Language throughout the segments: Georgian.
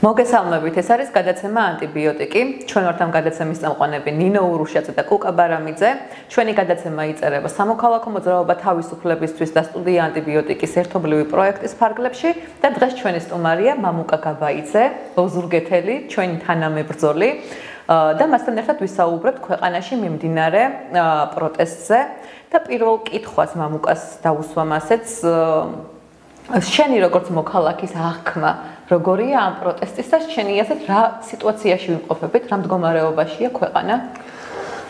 მოგესალმებით, ეს არის გადაცემა ანტიბიოტიკი. Ჩვენ ვართ ამ გადაცემის წამყვანები ნინო ურუშაძე და კუკა ბარამიძე. ჩვენი გადაცემა იწერება სამოქალაქო მოძრაობა თავისუფლებისთვის და სტუდია ანტიბიოტიკის ერთობლივი პროექტის ფარგლებში და დღეს ჩვენი სტუმარია მამუკა გაბაიძე, ოზურგეთელი, ჩვენი თანამებრძოლი და მასთან ერთად ვისაუბრებთ ქვეყანაში მიმდინარე პროტესტზე და პირველ კითხვას მამუკას დაუსვამ ასეც შენი როგორც მოქალაქის აღქმა როგორია ამ პროტესტის და შენი ასეთ რა სიტუაციაში ვიმყოფებით, რა მდგომარეობაშია ქვეყანა?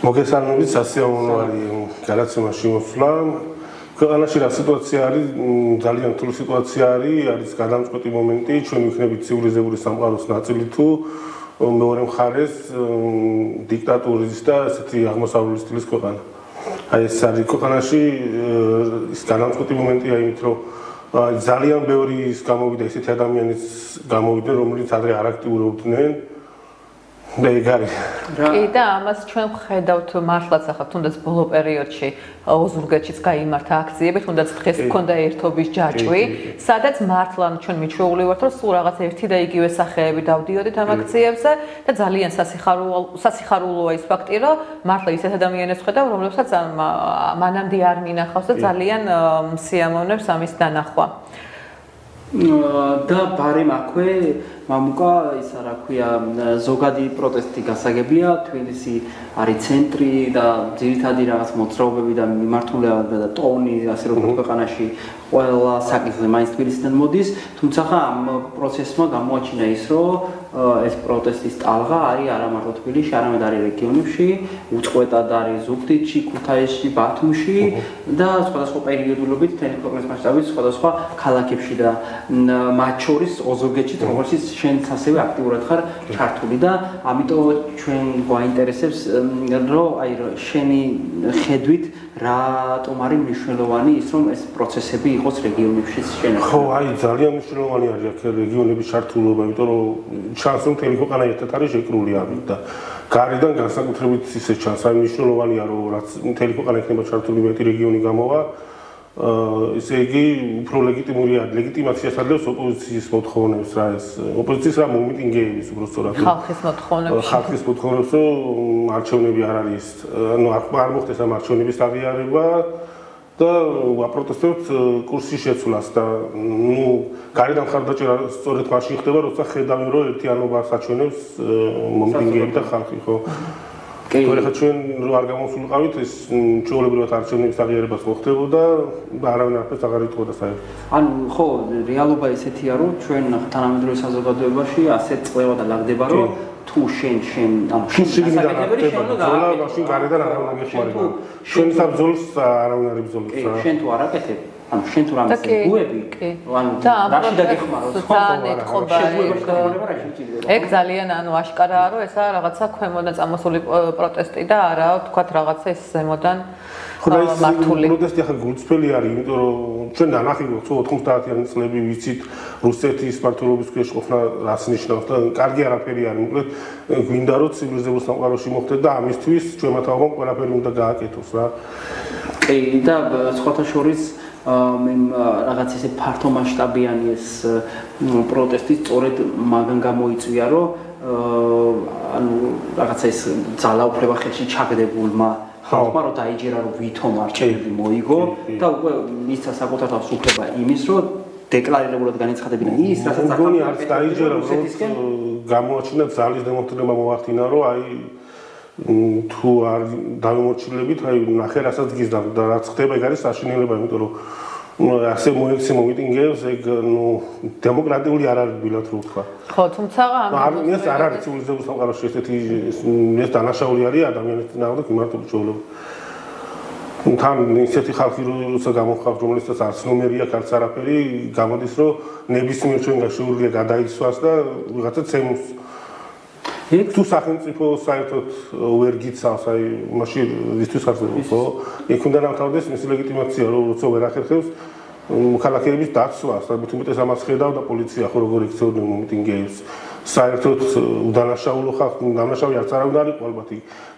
მოგესალმებით, სასიამოვნო არის გადაცემაში მოსვლა. ქვეყანაში რა სიტუაცია არის, ძალიან რთული სიტუაცია არის გადამწყვეტი მომენტი, ჩვენ ვიქნებით ცივილიზებული სამყაროს ნაწილი თუ მეორე მხარეს დიქტატურის და ესეთი აღმოსავლური სტილის ქვეყანა. აი ეს არის ქვეყანაში ის გადამწყვეტი მომენტია იმით, რომ ძალიან ბევრი ის გამოვიდა ისეთი ადამიანის გამოვიდნენ, რომლებიც ადრე არ აქტიურობდნენ და ეგ არის. კი და ამას ჩვენ ვხედავთ მართლაც ახლა თუნდაც ბოლო პერიოდში ოზურგეთშიც გაიმართა აქციები, თუნდაც დღეს გქონდა ერთობის ჯაჭვი, სადაც მართლა ჩვენ მიჩვეული ვართ, რომ სულ რაღაც ერთი და იგივე სახეები დავდიოდით ამ აქციებზე და ძალიან სასიხარულოა ის ფაქტი, რომ მართლა ისეთ ადამიანებს ვხედავ, რომლებსაც მანამდე არ მინახავს და ძალიან სიამოვნებს ამის დანახვა. და ბარემ აქვე მამუკა ისა რა ქვია ზოგადი პროტესტი გასაგებია თბილისი არის ცენტრი და ძირითადი რაღაც მოძრაობები და მიმართულება და ტონი ასე როგორც ქვეყანაში ყველა საკითხზე მაინც თბილისიდან მოდის თუმცა ამ პროცესმა გამოაჩინა ის რომ ეს პროტესტის ტალღა არის არა მარტო თბილისში არამედ არის რეგიონებში უწყვეტად არის ზუგდიდში ქუთაისში ბათუმში და სხვადასხვა პერიოდულობით თითქმის ქვეყნის მასშტაბით სხვადასხვა ქალაქებში და მათ შორის ოზურგეთშიც როგორც შენც ასევე აქტიურად ხარ ჩართული და ამიტომ ჩვენ გვაინტერესებს რომ აი შენი ხედვით რატომ არის მნიშვნელოვანი ის რომ ეს პროცესები იყოს რეგიონებშიც შენახება ხო აი ძალიან მნიშვნელოვანი არის აქ რეგიონების ჩართულობა იმიტომ რომ ჩანს რომ მთელი ქვეყანა ერთად არის შეკრული ამით და გარედან განსაკუთრებით ისე ჩანს აი მნიშვნელოვანია რომ რაც მთელი ქვეყანა იქნება ჩართული მეტი რეგიონი გამოვა ესე იგი უფრო ლეგიტიმურია ლეგიტიმაციას ადლევს ოპოზიციის მოთხოვნებს რა ეს ოპოზიციის რა მომიტინგეების უბრალოდ ხალხის მოთხოვნებს რომ არჩევნები არ არის ანუ არ მოხდეს ამ არჩევნების აღიარება და ვაპროტესტებთ კურსის შეცვლას და ნუ გარედან მხარდაჭერა სწორედ მაშინ ხდება როცა ხედავენ რომ ერთიანობას აჩვენებს მომიტინგეები და ხალხი ხო თორე ჩვენ რო არ გამოსულიყავით ეს ჩვეულებრივად არჩევნების აღიარებას მოხდებოდა და არავინ არაფერს აღარ იტყოდა საერთოდ. ანუ ხო, რეალობა ესეთია რომ ჩვენ თანამედროვე საზოგადოებაში ასეთ წლევა და ლაგდება რომ თუ შენ ანუ შიგნიდან ბრძოლა მაშინ გარედან არავინ არ გეხმარება. შენ საბრძოლს არავინ არ იბრძოლებს. შენ თუ არ აკეთებ ანუ შენ თუ რამეს გუები ანუ რაში დაგეხმაროს ძალიან ეთყობა ეგ ძალიან ანუ აშკარაა რომ ესა რაღაცა ქვემოდან წამოსული პროტესტი და არა თქვათ რაღაცა ეს ზემოდან მართული პროტესტი ახლა გულწრფელი არის იმიტომ რომ ჩვენ ნანახი გვაქვს 90-იანი წლები ვიცით რუსეთის მმართველობის ქვეშ ყოფნა რას ნიშნავს და კარგი არაფერი არის მოკლედ გვინდა რომ ცივილიზებულ სამყაროში მოხდეს და ამისთვის ჩვენმა თავმა ყველაფერი უნდა გააკეთოს რა კი და სხვათა შორის მე რაღაც ისე ფართო მასშტაბიანი ეს პროტესტი სწორედ მაგან გამოიწვია რომ ანუ რაღაცა ეს ძალაუფლება ხელში ჩაგდებულმა ხალხმა რომ დაიჯერა რომ ვითომ არჩევნები მოიგო და უკვე მისცა საკუთარ თავს უფლება იმის რომ დეკლარირებულად განეცხადებინა ის რასაც მგონი არც დაიჯერა რომ გამოაჩინა ძალის დემონსტრება მოახდინა რომ აი თუ არ დავიმორჩილებით, აი ნახე რასაც გიზდა და რაც ხდება ეგ არის საშინელება, იმიტომ რომ ასე მოექცე მომიტინგეებს, ეგ ნუ დემოკრატიული არ არის ბილად რო ვთქვა. ხო, თუმცა ეს არ არის ცივილიზებულ სამყაროში ესეთი ეს დანაშაული არის ადამიანის წინააღმდეგ მიმართული ჩვეულება. თან ისეთი ხალხი როცა გამოხავს, რომელსაც არც ნომერი აქვს, არც არაფერი, გამოდის რომ ნებისმიერ ჩვენგან შეუძლია გადაიცვას და ვიღაცა ცემს თუ სახელმწიფო საერთოდ ვერ გიცავს, აი მაშინ ვისთვის ხარჯდება, ხო? იქ უნდა დამთავრდეს მისი ლეგიტიმაცია, როცა ვერ ახერხებს მოქალაქეების დაცვას, და თუმცა ამას ხედავ და პოლიცია ხო როგორ იქცეოდნენ მომიტინგეებს. საერთოდ უდანაშაულო ხალხი, დანაშაული არც არავინ არ იყო ალბათ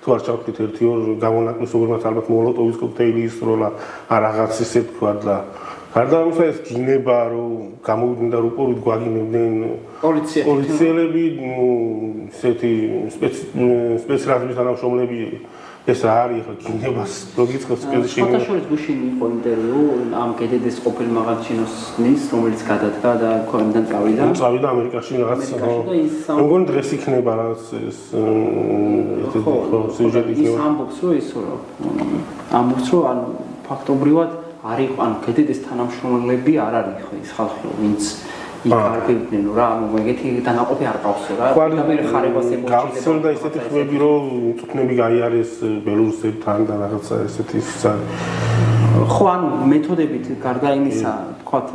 თუ არ ჩავთვლით ერთი ორ გამონაკლისობებმა ალბათ მოლოტოვის კოქტეილი ისროლა, რაღაცის ისე თქვა და გარდა ამისა ეს გინება რომ გამოვიდნენ რუპორით გვაგინებდნენ პოლიციელები ესეთი სპეცრაზმის თანამშრომლები ეს არის ხო გინებას ლოგიკას კერძში ფოტოშოპის გუშინ იყო ინტერვიუ ამ კედედის ყოფილ მაღალჩინოსნის რომელიც გადადგა და ქონდან წავიდა ამერიკაში რაღაც როგორ დღეს იქნება რაღაც ეს სიუჟეტი იქნება ამბობს რომ ანუ ფაქტობრივად არის ანუ კედედის თანამშრომლები არ არის ხო ის ხალხი ვინც იქარგებდნენ რა ანუ ეგეთი დანაყოფი არ ყავსო რა და მე ხარებას ემოციები და ესეთი ხმები რომ წუქნები გაიარეს ბელორუსებთან და რაღაცა ესეთი ხო ანუ მეთოდებით გარდა იმისა თქვათ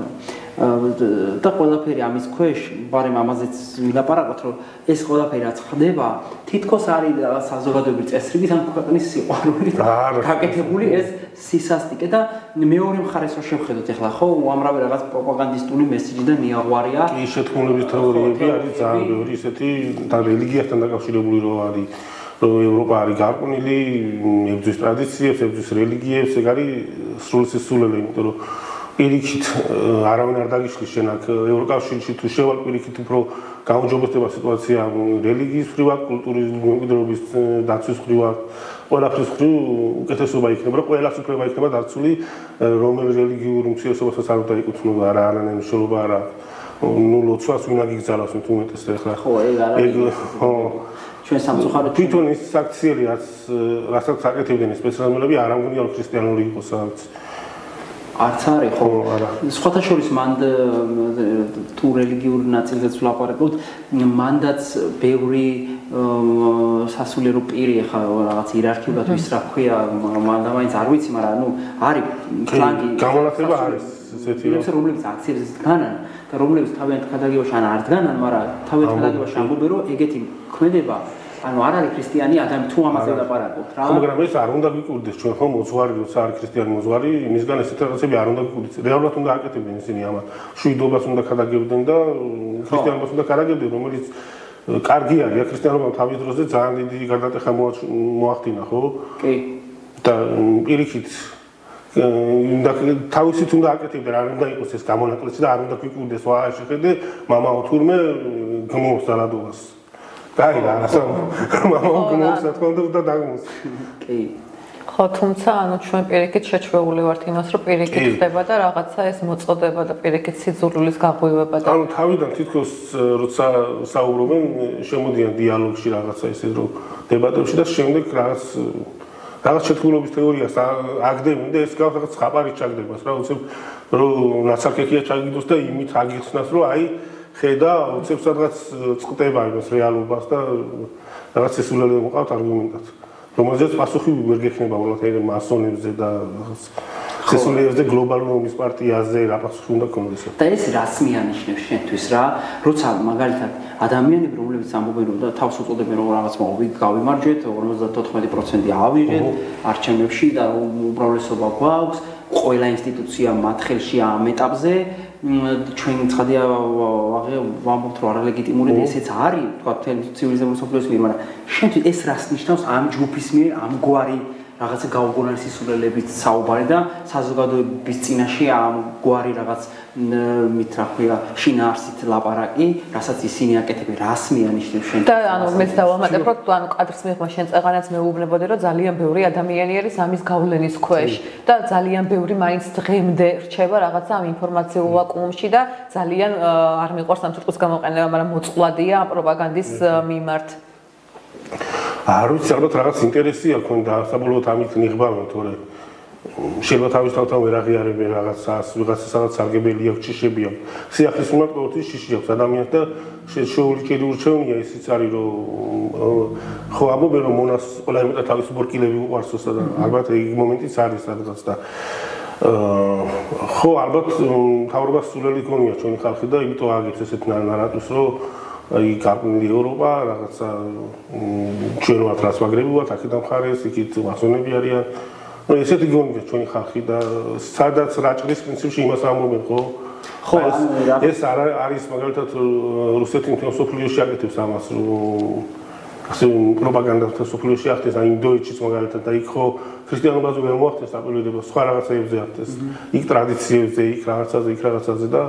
და ყველაფერი ამის ქვეშ ბარემ ამაზეც ვილაპარაკოთ რომ ეს ყველაფერი რაც ხდება თითქოს არის საზოგადოებრივი წესრიგით ან ქვეყნის სიყვარულით გაკეთებული ეს სისასტიკე და მეორე მხარეს რო შევხედოთ ახლა ხო უამრავი რაღაც პროპაგანდისტული მესიჯი და ნიაღვარია კი შეთქმულების თეორიები არის ძალიან ბევრი ისეთი და რელიგიასთან დაკავშირებული რო არის რომ ევროპა არის გარყვნილი ებრძვის ტრადიციებს ებრძვის რელიგიებს ეგ არის სრულსისულელი იმიტომ რომ პირიქით არავინ არ დაგიშლის შენ აქ ევროკავშირში თუ შევალ პირიქით უფრო გაუმჯობესდება სიტუაცია რელიგიის მხრივ, კულტურის მემკვიდრეობის დაცვის მხრივ, ყველაფრის მხრივ უკეთესობა იქნება, რომ ყველას უფლება იქნება დაცული, რომელი რელიგიურ უმცირესობასაც არ უნდა იკუთვნოდა, არა არანაირი მნიშვნელობა არა. ნუ ლოცვას ვინ აგიგზავნოს თუ უმეტეს ახლა. ხო, ეგ არა. ხო. ჩვენ სამწუხაროდ თვითონ ის აქციელი რასაც აკეთებდნენ სპეციალისტები არ ამგონია რომ ქრისტიანული იყოს რაღაც არც არის ხო სხვათა შორის მანდ თუ რელიგიურ ნაწილზეც ვლაპარაკობთ მანდაც ბევრი სასულიერო პირი ხა რაღაც იერარქიულად ვის რა ქვია მანდა მაინც არ ვიცი მაგრამ ნუ არის ფლანგი გამონათება არის ესეთი რომლებიც აქციებზე დგანან და რომლებიც თავიანთ ქადაგებაში ან არ დგანან მაგრამ თავიანთ ქადაგებაში ამბობენ რომ ეგეთი ქმედება ანუ არ არის ქრისტიანი ადამიანი თუ ამაზე ვლაპარაკობთ რა მაგრამ ეს არ უნდა გიკვირდეს ჩვენ ხომ მოძღვარი როცა არის ქრისტიანი მოძღვარი მისგან ესეთ რაღაცები არ უნდა გიკვირდეს რეალურად უნდა აკეთებდნენ ისინი ამას შვიდობას უნდა ქადაგებდნენ და ქრისტიანობას უნდა ქადაგებდნენ რომელიც კარგი არის ქრისტიანობამ თავის დროზე ძალიან დიდი გარდატეხა მოახდინა ხო კი და პირიქით თავისით უნდა აკეთებდნენ არ უნდა იყოს ეს გამონაკლისი და არ უნდა გიკვირდეს ვა შეხედე მამაო თურმე გმოს დალადობას კაი რა ასე მამაო გმოს თქონდა დაგმოს კი ხო თუმცა ანუ ჩვენ პირიქით შეჩვეული ვართ იმას რომ პირიქით ხდება და რაღაცა ეს მოწყდება და პირიქით სიძულვილის გაღვივება და ანუ თავიდან თითქოს როცა საუბრობენ შემოდიან დიალოგში რაღაცა ისე რომ დებატებში და შემდეგ რაღაც შეთქმულების თეორიას აგდებენ და ეს რაღაც ხაპარი ჩაგდებას რა უცებ რომ ნაცარქექია ჩაგიდოს და იმით აგიხსნას რომ აი ხედა უცებ სადღაც წყვდება იმას რეალობას და რაღაც სისულელე მოყავთ არგუმენტად რომელზეც პასუხი ვერ გექნება უბრალოდ მასონებზე და სესულებზე გლობალურ ომის პარტიაზე რა პასუხი უნდა გქონდეს და ეს რას მიანიშნებს შენთვის რა როცა მაგალითად ადამიანები რომლებიც ამბობენ რომ თავს უწოდებენ რომ რაღაც გავიმარჯვეთ 54% ავიღეთ არჩევნებში და უმრავლესობა გვაქვს ყველა ინსტიტუცია მათ ხელში ამ ეტაპზე ჩვენ ცხადია ვამბობთ რომ არალეგიტიმური და ესეც არის თქვა ცივილიზებული სოფლიოს მიერ მაგრამ შენთვის ეს რას ნიშნავს ამ ჯგუფის მიერ ამგვარი რაღაცა გაუგონარი სისულელებით საუბარი და საზოგადოების წინაშე ამგვარი რაღაც მით რა ქვია შინაარსით ლაპარაკი რასაც ისინი აკეთებენ რას მიანიშნებს შენ და ანუ მეც დავამატებ რომ ანუ კადრს მიღმა შენ წეღანაც მეუბნებოდი რომ ძალიან ბევრი ადამიანი არის ამის გავლენის ქვეშ და ძალიან ბევრი მაინც დღემდე რჩება რაღაცა ამ ინფორმაციულ ვაკუუმში და ძალიან არ მიყვარს ამ სიტყვის გამოყენება მაგრამ მოწყვლადია პროპაგანდის მიმართ არ ვიცი ალბათ რაღაც ინტერესი აქვს და საბოლოოდ ამით ნიღბავენ თორე შეიძლება თავის თავთან ვერ აღიარებენ რაღაცას ვიღაცასაც სარგებელი აქვს ჭიშები აქვს სიახლის მიმართ ყოველთვის ჭიში აქვს ადამიანს და შეულიჭირი ურჩევნია ისიც არის რომ ხო ამბობენ რომ მონას ყველა მეტად თავის ბორკილები უყვარსოს და ალბათ ეგ მომენტიც არის სადღაც და ხო ალბათ მთავრობას სულელი გონია ჩვენი ხალხი და იმიტომ ააგებს ესეთ ნარატივს რომ აი გარკვეული ევროპა რაღაცა ჩვენ ვართ რას ვაგრები ვართ აქედან მხარეს იქით მასონები არიან ну ესეთი გონია ჩვენი ხალხი და სადაც რაჭრის პრინციპში იმას ამბობენ ხო ეს არის მაგალითად რუსეთი მთელ სოფლიოში აკეთებს ამას რომ ასე პროპაგანდასთან სოფლიოში ახდენს, აი ინდოეთშიც მაგალითად და იქ ხო ქრისტიანობაზე ვერ მოახდენს აპელირება, სხვა რაღაცეებზე ახდენს. იქ ტრადიციებზე, იქ რაღაცაზე და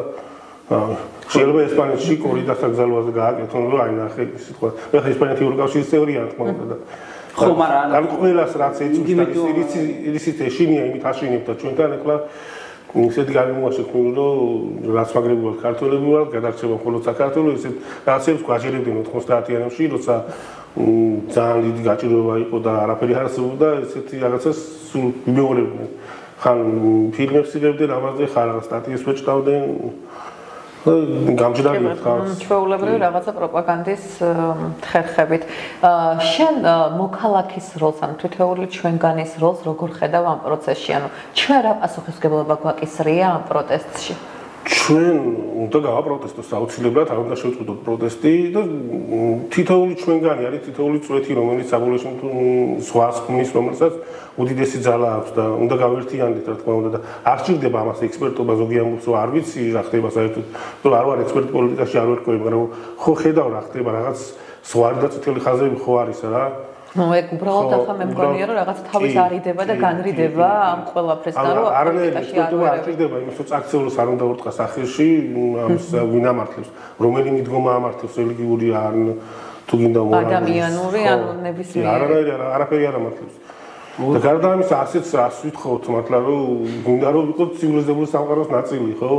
შეიძლება ესპანეთში კორიდასთან გზალვაზე გააკეთონ, რომ აი ნახე სიტყვა. ეხლა ესპანეთი ევროკავშირის წევრია თქმა და ხო, მაგრამ ან ყველას რაც ეწევს ისიც ეშინია, იმით აშინებდა ჩვენთან ეხლა ისეთი გამიმოვა შექმნილი, რომ რაც მაგრებულად ქართველები ვართ, გადარჩება მხოლოდ საქართველოს, ისეთ რაღაცებს გვაჭირებდნენ 90-იანებში, როცა ძალიან დიდი გაჭირვება იყო და არაფერი არ არსებობდა, ესეთი რაღაცას სულ მიმეორებდნენ. ხან ფილმებს იღებდნენ ამაზე, ხან რაღაც სტატიებს ვეჭდავდნენ. გამჭირდებათ ხალხს. ჩვეულებრივი რაღაცა პროპაგანდის ხერხებით. შენ მოქალაქის როლს, ანუ თითოეული ჩვენგანის როლს როგორ ხედავ ამ პროცესში? ანუ ჩვენ რა პასუხისმგებლობა გვაკისრია ამ პროტესტში? ჩვენ უნდა გავაპროტესტოთ აუცილებლად, არ უნდა შევწყვეტოთ პროტესტი და თითოეული ჩვენგანი არის თითოეული წვეთი, რომელიც საბოლოოში სხვას ქმნის, რომელსაც უდიდესი ძალა აქვს და უნდა გავერთიანდეთ, რა თქმა უნდა და არ სჭირდება ამას ექსპერტობა, ზოგი ამბობს, რომ არ ვიცი რა ხდება საერთოდ, რომ არ ვარ ექსპერტი პოლიტიკაში, არ ვერკვევი, მაგრამ ხო ხედავ რა ხდება, რაღაც ზღვარი და წითელი ხაზები ხო არის რა. ნუ ეგ უბრალოდ ახლა მე მგონია რომ რაღაც თავის არიდება და განრიდება ამ ყველაფრესთან რომ პოლიტიკაში არ ვერკვევი. არ ჭირდება იმის, რომ წაქცეულს არ უნდა ურტყას ახირში, ამის ვინ ამართლებს, რომელი მიდგომა ამართლებს, რელიგიური ან თუ გინდა მორალური. ადამიანური ან ნებისმიერი. არაფერი არ ამართლებს. და გარდა ამისა, ასეც რას ვითხოვთ, მართლა რომ გინდა რომ იყოს ცივილიზებული სამყაროს ნაწილი, ხო?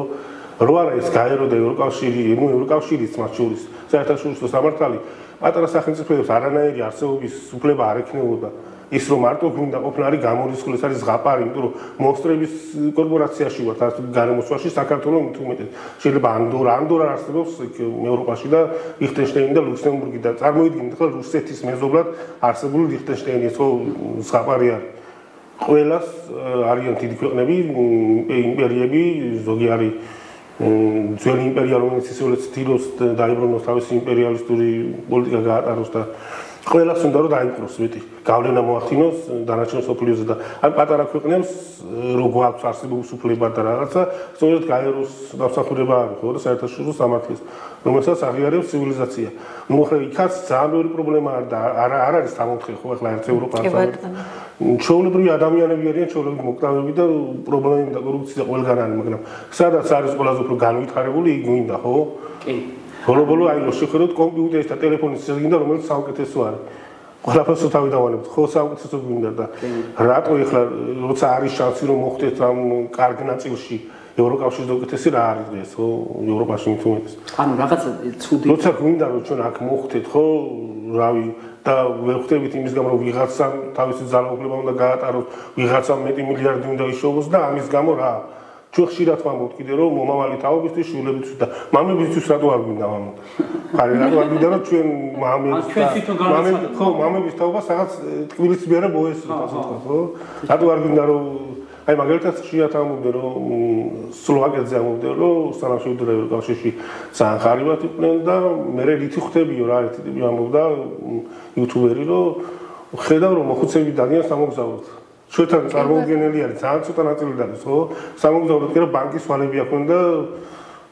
რო არა ეს გაერო და ევროკავშირი, ნუ ევროკავშირიც მათ შორის, საერთაშორისო სამართალი პატარა სახელმწიფოებს არანაირი არსებობის უფლება არ ექნებოდა. ის რომ მარტო გვინდა ყოფნა არის გამორიცხული, ეს არის ზღაპარი, იმიტომ რომ მონსტრების კორპორაციაში ვართ, არც გარემოსვაში საქართველოს მით უმეტეს. შეიძლება ანდორა არსებობს ევროპაში და ლიხტენშტაინი და ლუქსემბურგი და წარმოიდგინეთ ახლა რუსეთის მეზობლად არსებული ლიხტენშტაინი, ეს ხო ზღაპარი არის. ყველას არიან დიდი ქვეყნები, იმპერიები, ზოგი არის ძველი იმპერია, რომელიც ისევ ცდილობს დაიბრუნოს თავისი იმპერიალისტური პოლიტიკა გაატაროს და ყველას უნდა რომ დაიპყროს, ვიტი. გავლენა მოახდინოს დანარჩენ სოფლიოზე და ან პატარა ქვეყნებს რო გვაქვს არსებობის უფლება და რაღაცა, სწორედ გაეროს დამსახურება არის, ხო და საერთაშორისო სამართლის, რომელსაც აღიარებს ცივილიზაცია. ნუ ახლა იქაც ძალიან ბევრი პრობლემა არის და არ არის სამოთხე, ხო ახლა ერთ ევროპაში. ჩვეულებრივი ადამიანები არიან, ჩვეულებრივი მოკლავები და პრობლემები და კორუფცია ყველგან არის, მაგრამ სადაც არის ყველაზე უფრო განვითარებული, იქ გვინდა, ხო? კი. ბოლო-ბოლო აი რომ შეხედოთ კომპიუტერის და ტელეფონის წინდა, რომელიც საუკეთესო არის. ყველაფერს თავი დავანებთ, ხო საუკეთესო გვინდა და რატო ეხლა როცა არის შანსი რომ მოხდეთ ამ კარგ ნაწილში ევროკავშირის უკეთესი რა არის დღეს, ხო? ევროპაში მით უმეტეს. ანუ რაღაცა ცუდი. როცა გვინდა რომ ჩვენ აქ მოხდეთ, ხო, რავი და ვერ ხვდებით იმის გამო რომ ვიღაცამ თავისი ძალაუფლება უნდა გაატაროს, ვიღაცამ მეტი მილიარდი უნდა იშოვოს და ამის გამო რა ჩვენ ხშირად ვამბობთ კიდე რომ მომავალი თაობისთვის, შვილებისთვის და მამებისთვის რატო არ გვინდა მამოთ? ხარი რატო არ გვინდა რომ ჩვენ მამების თაობას რაღაც ტკბილიც მიარა მოესწროთ, ასე ვთქვათ, ხო? რატო არ გვინდა რომ აი მაგალითად ხშირად ამბობდნენ რომ სლოვაკეთზე ამბობდნენ რომ სანამ შევიდოდა ევროკავშირში ძალიან ხარივად იყვნენ და მე რითი ხვდებიო რა ერთი ტიპი ამბობდა იუთუბერი რომ ხედავ რომ მოხუცები დადიან სამოგზაუროდ. ჩვენთან წარმოუდგენელი არის, ძალიან ცოტა ნაწილი არის, ხო? სამოგზაუროდ კი რა ბანკის ვალები აქვს და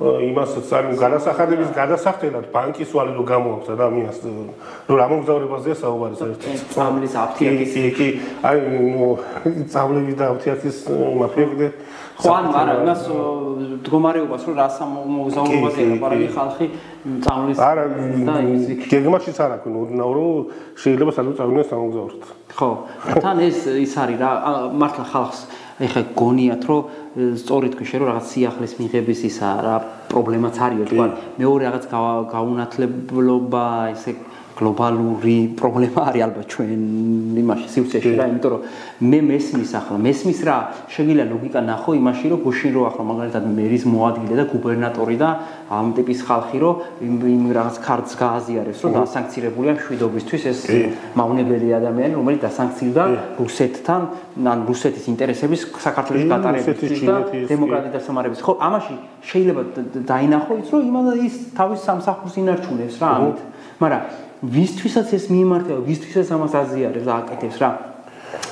იმასაც არის გადასახადების გადასახდელად ბანკის ვალი რო გამოაქვს ადამიანს რომ რა მომგზავრებაზეა საუბარი საერთოდ. წამლის აფთიაქის კი, აი ნუ წამლები და აფთიაქის მაფიაკდე ხო ან არა იმას მდგომარეობას რომ რა სამოგზაურობაზე ლაპარაკი ხალხი წამლის არა და გეგმაშიც არ აქვს ოდნავ რომ შეიძლება სადღაც წავიდნენ სამოგზაუროდ. ხო, თან ის არის რა მართლა ხალხს ეხა გონიათ რომ სწორედ თქვი რომ რაღაც სიახლის მიღების ისა რა პრობლემაც არის თქვა მეორე რაღაც გაუნათლებლობა ესე გლობალური პრობლემა არის ალბათ ჩვენ იმაში სივრცეში რა იმიტომ რომ მე მესმის რა შეგიძლია ლოგიკა ნახო იმაში რომ გუშინ რო ახლა მაგალითად მერის მოადგილე და გუბერნატორი და ამ ტიპის ხალხი რომ იმ რაღაც ქარდს გააზიარებს რომ დასანქცირებულია მშვიდობისთვის ეს მავნებელი ადამიანი რომელიც დასანქცირდა რუსეთთან ან რუსეთის ინტერესების საქართველოს გატარებისთვის და დემოკრატიის დასამარების ხო ამაში შეიძლება დაინახო ის რომ ის თავის სამსახურს ინარჩუნებს რა ამით მაგრამ ვისთვისაც ეს მიემართება, ვისთვისაც ამას აზიარებს და აკეთებს რა.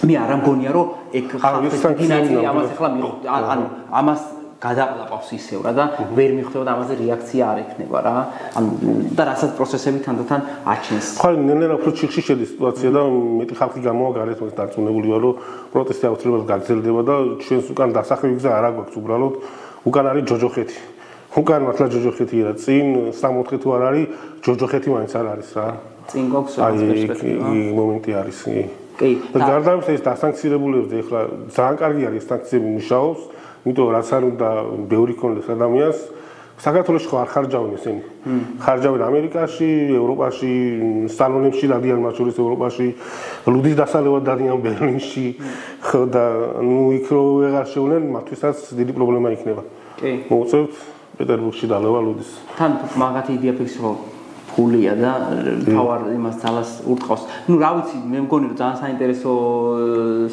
მე არ ამგონია რომ ეგ ხალხის დინამიკა ამას ახლა ანუ ამას გადაყლაპავს ისევ რა და ვერ მიხვდება ამაზე რეაქცია არ ექნება რა. ანუ და რასაც პროცესები თანდათან აჩენს. ხო, ნელ-ნელა უფრო ჩიხში შედის სიტუაცია და მეტი ხალხი გამოვა გარეთ მას დარწმუნებული ვარ, რომ პროტესტი აუცილებლად გაგრძელდება და ჩვენს უკან დასახევი გზა არ აქვს უბრალოდ უკან არის ჯოჯოხეთი. უკან მართლა ჯოჯოხეთია, წინ 3-4 თუ არ არის, ჯოჯოხეთი მაინც არ არის რა. წინ გვაქვს რაღაც პერსპექტივა. აი, მომენტი არის. კი. და გარდა ამისა ეს დასანქცირებულებზე ახლა ძალიან კარგი არის სანქციები მუშაობს, იმიტომ რომ რაც არ უნდა ბევრი ქონდეს ადამიანს საქართველოში ხო არ ხარჯავენ ესენი. ხარჯავენ ამერიკაში, ევროპაში, სტალონებში დადიან მათ შორის ევროპაში, ლუდის დასალევად დადიან ბერლინში, ხო და ნუ იქ რო ვეღარ შეუნენ, მათთვისაც დიდი პრობლემა იქნება. კი. მოუწევთ პეტერბურგში დალევა ლუდის. თან მაგათი იდეა ფიქსო ფულია და თავარ იმას ძალას ურტყავს. ნუ რა ვიცი, მე მგონი რომ ძალიან საინტერესო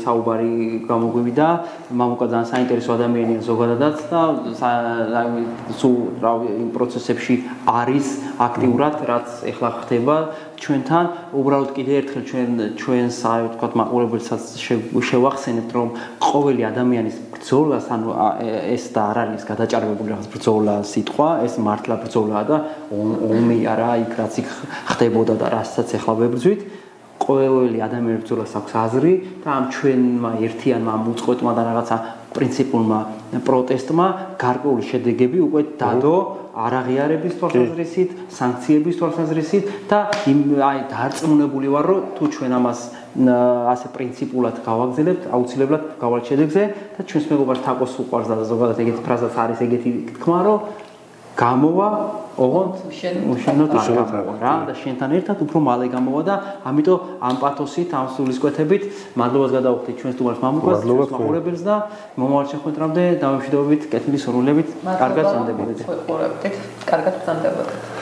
საუბარი გამოგვივიდა. მამუკა ძალიან საინტერესო ადამიანია ზოგადადაც და სულ რა იმ პროცესებში არის აქტიურად, რაც ეხლა ხდება ჩვენთან. უბრალოდ კიდე ერთხელ ჩვენს აი ვთქვათ მაყურებელსაც შევახსენებთ, რომ ყოველი ადამიანის ბრძოლას, ანუ ეს და არ არის გადაჭარბებული რაღაც ბრძოლა სიტყვა, ეს მართლა ბრძოლაა და ომი არა იქ რაც იქ ხდებოდა და რასაც ეხლა ვებრძვით. ყოველი ადამიანის ბრძოლას აქვს აზრი და ამ ჩვენმა ერთიანმა უწყვეტმა და რაღაცა პრინციპულმა პროტესტმა გარკვეული შედეგები უკვე დადო არაღიარების თვალსაზრისით, სანქციების თვალსაზრისით და აი დარწმუნებული ვარ, რომ თუ ჩვენ ამას ასე პრინციპულად გავაგზავნებთ, აუცილებლად გავალთ შედეგზე და ჩვენს მეგობარს თაკოს უყვარს და ზოგადად ეგეთი ფრაზაც არის, ეგეთი თქმა, რომ გამოვა ოღონდ უშენოდ გამოვა რა და შენთან ერთად უფრო მალე გამოვა და ამიტომ ამ პათოსით, ამ სულისკვეთებით მადლობას გადავხდით ჩვენს თუმარს მამუკას, ჩვენს მაყურებელს და მომავალ შეხვედრამდე დავემშვიდობებით კეთილი სურვილებით, კარგად გრძანდებოდეთ. კარგად გრძანდებოდეთ.